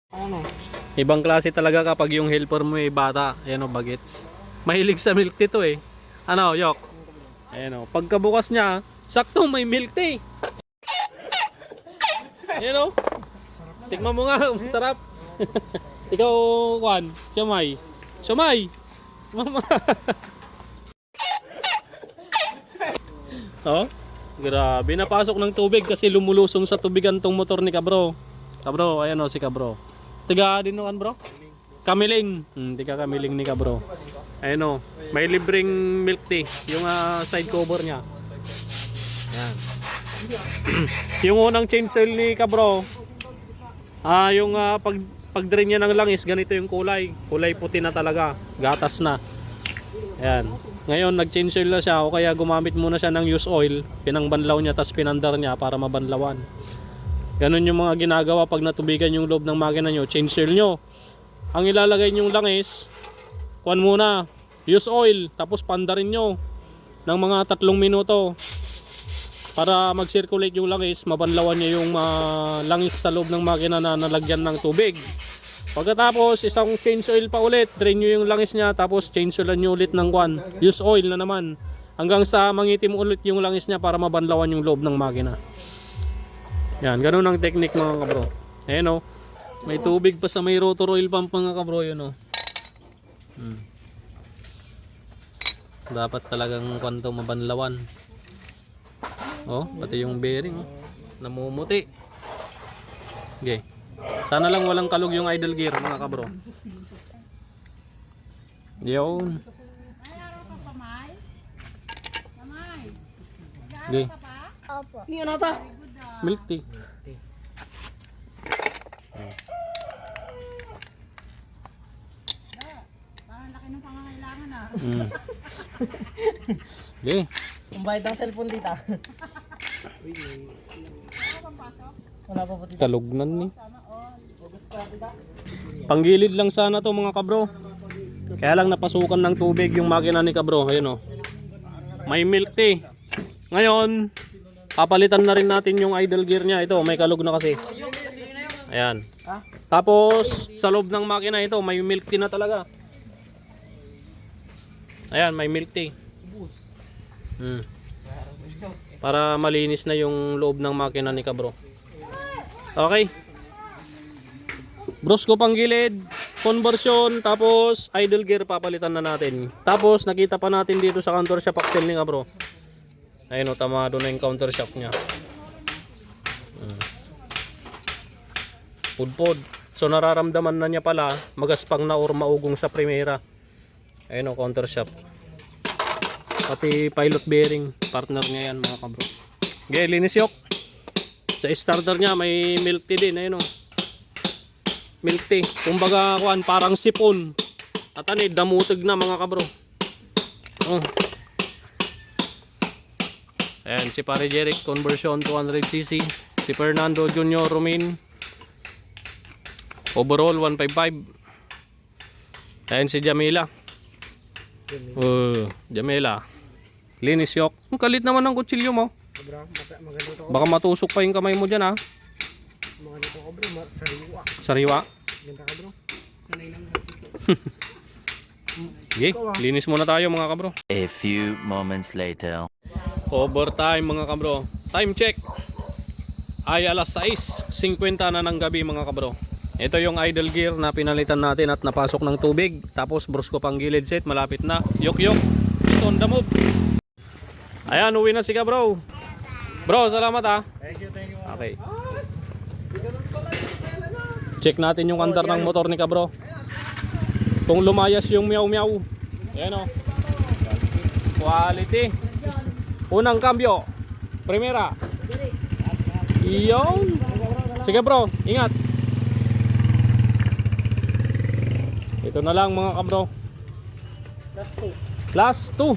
Ano? Ibang klase talaga kapag yung helper mo ay bata. Ayan o, bagets. Mahilig sa milk tea to eh. Ano, Yok? Ayan o, pagkabukas niya, sakto may milk tea. Ayan o. Tikman mo nga, masarap. Ikaw, Juan, Siomay. Siomay! Mama! Oh, grabe. Napasok ng tubig kasi lumulusong sa tubigan tong motor ni Kabro. Kabro, ayan o si Kabro. Tiga din noan bro? Kamiling. Tiga kamiling ni Kabro. Ayan o, may libreng milk tea. Yung side cover niya. Ayan. Yung unang change oil ni Kabro, yung pag-drain niya ng langis, ganito yung kulay. Kulay puti na talaga. Gatas na. Ayan. Ngayon, nag-change oil na siya o kaya gumamit muna siya ng used oil. Pinangbanlaw niya, tapos pinandar niya para mabanlawan. Ganun yung mga ginagawa pag natubigan yung loob ng makina nyo. Change oil nyo. Ang ilalagay nyong langis, kuhan muna, used oil, tapos pandarin nyo ng mga 3 minuto. Para mag-circulate yung langis, mabanlawan niya yung langis sa loob ng makina na nalagyan ng tubig. Pagkatapos, isang change oil pa ulit, drain nyo yung langis niya, tapos change oil nyo ulit ng kwan, use oil na naman. Hanggang sa mangitim ulit yung langis niya para mabanlawan yung loob ng makina. Yan, ganun ang technique mga kabro. Ayan o, may tubig pa sa may rotor oil pump mga kabro, yun o. Dapat talagang kwanto mabanlawan. Oh, pati yung bearing, namumuti. Okay. Sana lang walang kalog yung idle gear mga kabro. Yun. Okay. Opo. Hindi ano ta? Milk tea. Parang laki ng pangangailangan ah. Okay. Ang bayad ng cellphone dito. Wala pa po dito. Kalugnan ni. Panggilid lang sana to mga kabro. Kaya lang napasukan ng tubig yung makina ni Kabro. Ayun o. May milk tea. Ngayon, papalitan na rin natin yung idle gear niya. Ito, may kalug na kasi. Ayan. Tapos, sa loob ng makina ito, may milk tea na talaga. Ayan, may milk tea. Para malinis na yung loob ng makina ni Kabro. Okay. Brusco panggilid, conversion, tapos idle gear papalitan na natin. Tapos nakita pa natin dito sa counter shaft axle ni Kabro. Ayun o, tamado na yung counter shaft niya. Pudpod. So nararamdaman na niya pala magaspang na or maugong sa primera. Ayun o, counter shaft. Pati pilot bearing, partner niya yan mga Kabro. Okay, linis yok. Sa starter niya may milk tea din, ayun o. Milk tea. Kumbaga kuan, parang sipon. At ano, damutig na mga Kabro. Oh. Ayan, si Pare Jeric, conversion 200cc. Si Fernando Junior Romin, overall 155. Ayan si Jamila. Jamila. Linis yok. Ang kalit naman ng kutsilyo mo. Baka matusok pa yung kamay mo dyan ha. Mga dito ko bro, sariwa. Sariwa. Ganda ka bro. Sanay lang. Okay, linis muna tayo mga kabro. A few moments later. Overtime mga kabro. Time check. Ay alas 6:50 na ng gabi mga kabro. Ito yung idle gear na pinalitan natin at napasok ng tubig. Tapos brusco pang gilid set, malapit na. Yok yok. Is on the move. Ayan, uwi na si Kabro. Bro, salamat ha. Thank you. Okay. Check natin yung andar ng motor ni Kabro. Kung lumayas yung meow meow. Ayan o. Quality. Unang cambio. Primera. Iyon. Sige bro, ingat. Ito na lang mga Kabro. Last two. Last 2.